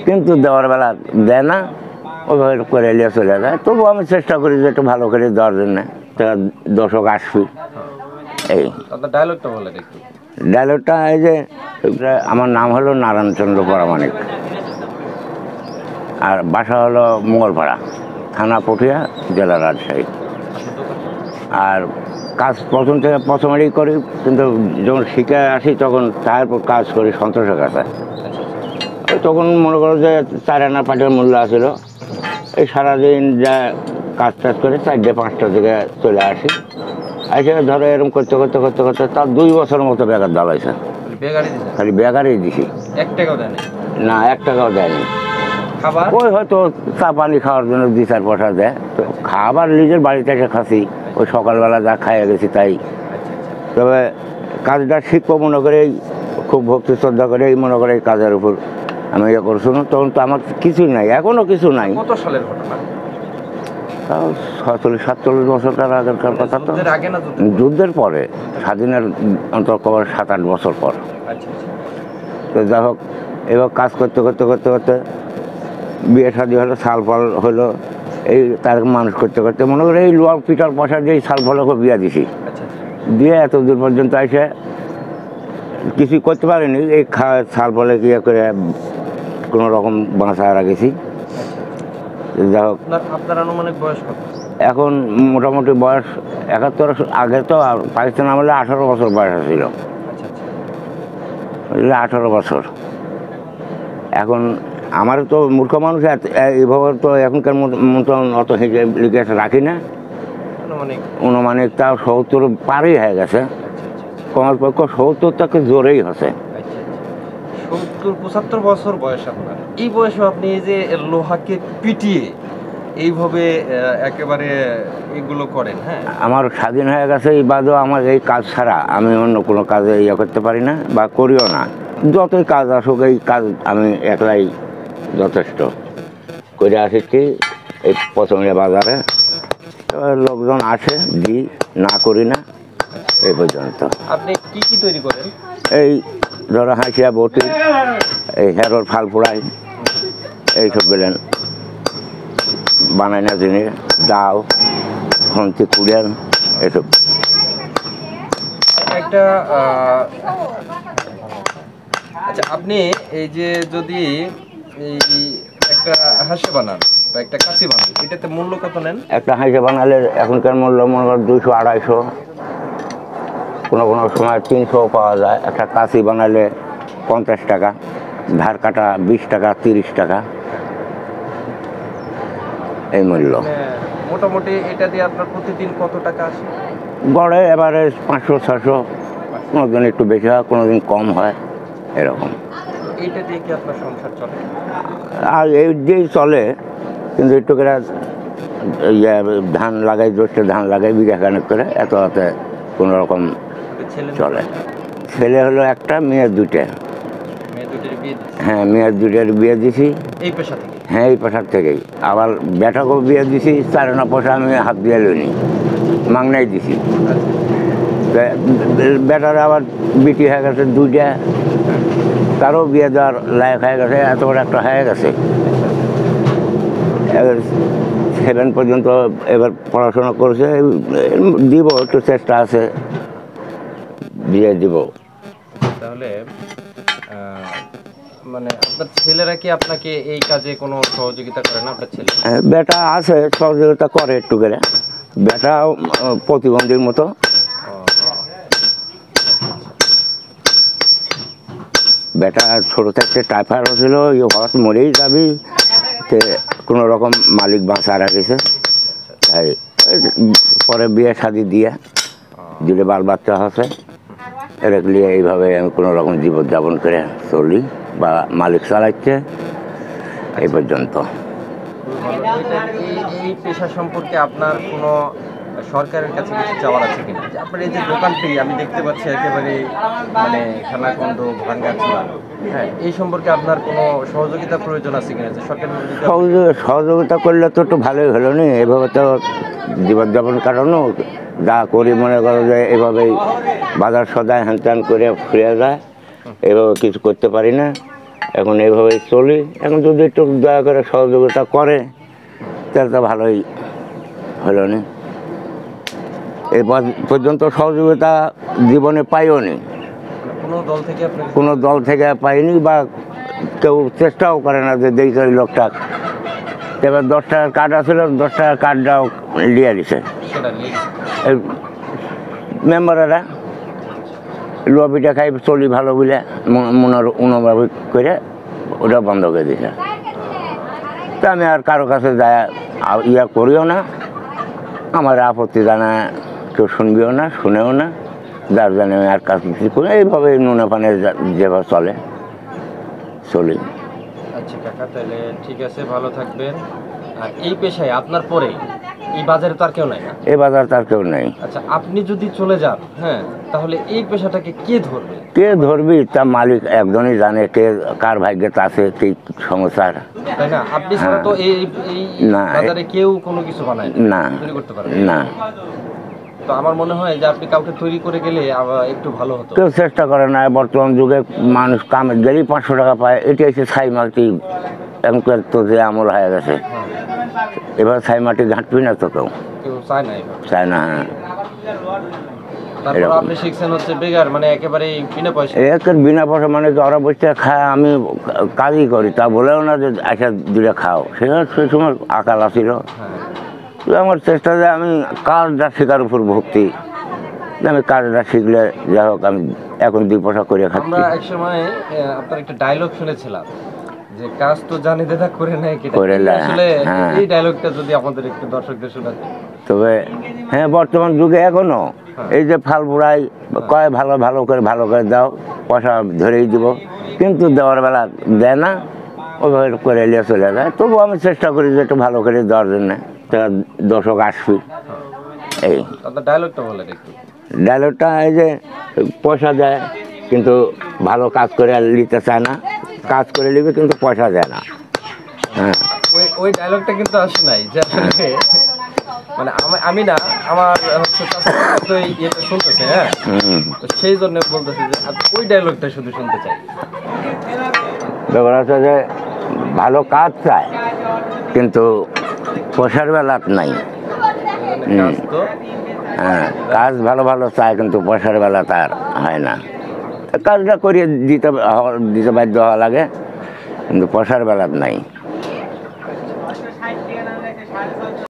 কিন্তু দেওয়ার বেলা দেয় না, ওইভাবে করে নিয়ে চলে যায়। তবু আমি চেষ্টা করি যে একটু ভালো করে দেওয়ার জন্য, দর্শক আসবি। এই ডায়লগটা বলেন একটু। ডায়লগটা এই যে, আমার নাম হলো নারায়ণচন্দ্র পরামানিক, আর বাসা হলো মঙ্গলপাড়া, থানা পটিয়া, জেলা রাজশাহী। আর কাজ প্রথম থেকে প্রথমেরই করি, কিন্তু যখন শিখে আসি তখন তারপর কাজ করি সন্তোষের কাছে। তখন মনে করো যে 4 আনা পাটের মূল্য আসছিল। এই সারাদিন যা কাজ টাজ করে 4টে-5টার দিকে চলে আসি। এসে ধরো এরকম করতে করতে করতে করতে তার 2 বছরের মতো বেকার দাঁড়াইছে। খালি বেকারই দিছি, 1 টাকাও দেয় না 1 টাকাও দেয়নি। ওই হয়তো চা পানি খাওয়ার জন্য 2-4 পয়সা দেয়। তো খাবার নিজের বাড়িতে এসে খাসি, ওই সকালবেলা যা খাইয়ে গেছি তাই। তবে কাজটা শিখবো মনে করে, খুব ভক্তি শ্রদ্ধা করে এই মনে করে এই কাজের উপর আমি ইয়ে করছি। তখন তো আমার কিছুই নাই, এখনো কিছু নাই। কত সালের ঘটনা? তাও 46-47 বছরকার আগেরকার কথা। তো যুদ্ধের পরে, স্বাধীনের অন্তত 7-8 বছর পর। তো যাই হোক, এবার কাজ করতে করতে করতে করতে বিয়ে শাদী হলো, সাল ফল হলো। এই তার মানুষ করতে করতে মনে করে এই লোয়া পিঠার পয়সা দিয়ে সাল ফলকে বিয়ে দিছি। দিয়ে এত দূর পর্যন্ত এসে কিছুই করতে পারিনি। এই সাল ফলে ইয়ে করে কোনো রকম বাঁচা রাখেছি। যাই হোক, আপনার আনুমানিক বয়স কত এখন? মোটামুটি বয়স 71। আগে তো পাকিস্তান আমলে 18 বছর বয়স ছিল, 18 বছর। এখন আমার তো মূর্খ মানুষ, এইভাবে তো এখনকার মতন অত লিখে রাখি না। অনুমানিক তাও 70 পারই হয়ে গেছে। কমার পক্ষ 70 তাকে জোরেই হচ্ছে। 70-75 বছর বয়স আপনার। এই বয়সে আপনি এই যে লোহাকে পিটিয়ে এইভাবে একেবারে এগুলো করেন? হ্যাঁ, আমার স্বাধীন হয়ে গেছে, এই বাদেও আমার এই কাজ ছাড়া আমি অন্য কোনো কাজে ইয়ে করতে পারি না, বা করিও না। যতই কাজ আসুক, এই কাজ আমি একলাই যথেষ্ট করে আসছি। এই প্রথমে বাজারে লোকজন আসে, দিই, না করি না, এই পর্যন্ত। আপনি কি কি তৈরি করেন? এই ধরো হাঁসিয়া বটি, এই হেরোর ফাল পোড়াই, এইসব গেলেন বানাই না জিনিস, দাও, খন্তি, কুড়েল, এসব। একটা আচ্ছা, আপনি এই যে যদি এই একটা হাঁসে বানান বা একটা কাঁচি বানান, এটাতে মূল্য কত নেন? একটা হাঁসে বানালে এখনকার মূল্য মনে করেন 200-250, কোনো কোনো সময় 300 পাওয়া যায়। একটা কাঁচি বানালে 50 টাকা, ধার কাটা 20 টাকা, 30 টাকা, এই মূল্য। মোটামুটি এটা দিয়ে আপনার প্রতিদিন কত টাকা আসে? গড়ে এবারে 500-600, কোনোদিন একটু বেশি হয়, কোনোদিন কম হয়, এরকম। এইটা দিয়ে কি আপনার সংসার চলে? আর এই দিয়েই চলে, কিন্তু একটু করে ধান লাগাই, জোরতে ধান লাগাই বিঘা খানেক করে, এত হাতে কোনো রকম চলে। ছেলে হলো একটা, মেয়ের 2টে। হ্যাঁ, মেয়ের 2টার বিয়ে দিছি। এই পেশা থেকে? হ্যাঁ, এই পেশার থেকেই। আবার বেটাকেও বিয়ে দিছি, 4 আনা পয়সা আমি হাত দিয়ে লইনি, মাংনাই দিছি। বেটার আবার বিটি হয়ে গেছে 2টা, তারও বিয়ে দেওয়ার লায়ক হয়ে গেছে, এত বড় একটা হয়ে গেছে। 7 পর্যন্ত এবার পড়াশোনা করছে। দিব, একটু চেষ্টা আছে, দিয়ে দিব। তাহলে মানে আপনার ছেলেরা কি আপনাকে এই কাজে কোনো সহযোগিতা করে না? আপনার ছেলে? বেটা আছে, সহযোগিতা করে একটু করে। বেটা প্রতিবন্ধীর মতো। বেটা ছোট থাকতে টাইফয়েড ছিল, হঠাৎ মরেই যাবি, কোনো রকম মালিক বাঁচা রাখেছে। তাই পরে বিয়ে শাদি দিয়ে দিলে বাল বাচ্চা আছে, রেখলে এইভাবে আমি কোনো রকম জীবনযাপন করে চলি, বা মালিক চালাচ্ছে এই পর্যন্ত। এই পেশা সম্পর্কে আপনার কোনো সরকারের কাছে কিছু চাওয়ার আছে কিনা? আপনার এই যে দোকানটি আমি দেখতে পাচ্ছি একেবারে মানে খানাখন্দ ভাঙ্গা ছিল, হ্যাঁ, এই সম্পর্কে আপনার কোনো সহযোগিতা প্রয়োজন আছে কিনা? যে সরকার সহযোগিতা করলে তো একটু ভালোই হলো নি। এভাবে তো জীবনযাপন কাটানো, যা করি মনে করো যে এভাবেই বাজার সদায় হ্যান ত্যান করে ফিরে যায়, এভাবে কিছু করতে পারি না। এখন এইভাবেই চলি। এখন যদি একটু দয়া করে সহযোগিতা করে তাহলে তো ভালোই হলো না। এই পর্যন্ত সহযোগিতা জীবনে পাইও নি, কোনো দল থেকে আপনি? কোনো দল থেকে পাইনি, বা কেউ চেষ্টাও করে না যে দেখি ওই লোকটা। এবার 10 টাকার কার্ড আসলে 10 টাকার কার্ডটাও লিয়ে দিছে সেটা লিখে এই মেম্বারেরা। লবিটা খাই চলি ভালো বলে মনোভাবি করে ওটা বন্ধ করে দিছে। তা আমি আর কারো কাছে যায় ইয়া করিও না, আমার আপত্তি জানা কেউ শুনবিও না, শুনেও না, যার জানে আমি আর কাজ কিছু করি। এইভাবে নুনে পানে যেভাবে চলি। আচ্ছা কাকা, তাহলে ঠিক আছে, ভালো থাকবেন। আর এই পেশায় আপনার পরে এই বাজারে তো আর কেউ নাই না? এই বাজার তার কেউ নেই। আচ্ছা, আপনি যদি চলে যান, হ্যাঁ, তাহলে এই পেশাটাকে কে ধরবে? কে ধরবি তা মালিক একজনই জানে, কে কার ভাগ্যে আছে কি সংসার, তাই না? আপনি ছাড়া তো এই না, বাজারে কেউ কোনো কিছু বানায় না, তৈরি করতে পারে না। তো আমার মনে হয় যে আপনি কাউকে তৈরি করে গেলে আবার একটু ভালো হতো। কেউ চেষ্টা করে না। বর্তমান যুগে মানুষ কামে গেলেই 500 টাকা পায়। এটি হচ্ছে ছাই মাটি, এখনকার তো যে আমল হয়ে গেছে। এবার ছাই মাটি ঘাঁটবি না তো কেউ কেউ চায় না এবার। চায় না। হ্যাঁ, তারপর এরকম। আপনি শিখছেন হচ্ছে বেগার, মানে একেবারে বিনা পয়সা। একের বিনা পয়সা, মানে কি ওরা বসে খায়, আমি কাজই করি, তা বলেও না যে আচ্ছা দুটা খাও। সেখানে সেই সময় আকাল আসিল। হ্যাঁ, তো আমার চেষ্টা যে আমি কাজটা শেখার উপর ভক্তি, যে আমি কাজটা শিখলে যাই হোক আমি এখন 2 পয়সা করে খাচ্ছি। আমরা এক সময় আপনার একটা ডায়লগ শুনেছিলাম যে কাজ তো জানি দাদা করে নেয় কেটে। করে নেয়, আসলে হ্যাঁ। এই ডায়লগটা যদি আমাদের একটু দর্শকদের শোনাতেন। তবে হ্যাঁ, বর্তমান যুগে এখনো এই যে ফাল বুড়াই কয় ভালো করে দাও, পয়সা ধরেই দিব, কিন্তু দেওয়ার বেলা দেয় না, ওইভাবে করে নিয়ে চলে যায়। তবুও আমি চেষ্টা করি যে একটু ভালো করে দেওয়ার জন্য, দর্শক আসবি। এই আপনার ডায়লগটা বলেন একটু। ডায়লগটা এই যে পয়সা দেয় কিন্তু ভালো কাজ করে নিতে চায় না, কাজ করে নিবে কিন্তু পয়সা দেয় না। হ্যাঁ, ওই ডায়লগটা কিন্তু আসে নাই যে আসলে মানে আমি না, আমার হচ্ছে চাচা তো এটা শুনতেছে, হ্যাঁ, তো সেই জন্য বলতেছি যে ওই ডায়লগটা শুধু শুনতে চাই। ব্যাপার হচ্ছে যে ভালো কাজ চায় কিন্তু পয়সার বেলা নাই। কাজ তো হ্যাঁ, কাজ ভালো চায় কিন্তু পয়সার বেলা তার হয় না। কাজটা করিয়ে দিতে বাধ্য হওয়া লাগে, কিন্তু পয়সার বেলা নাই।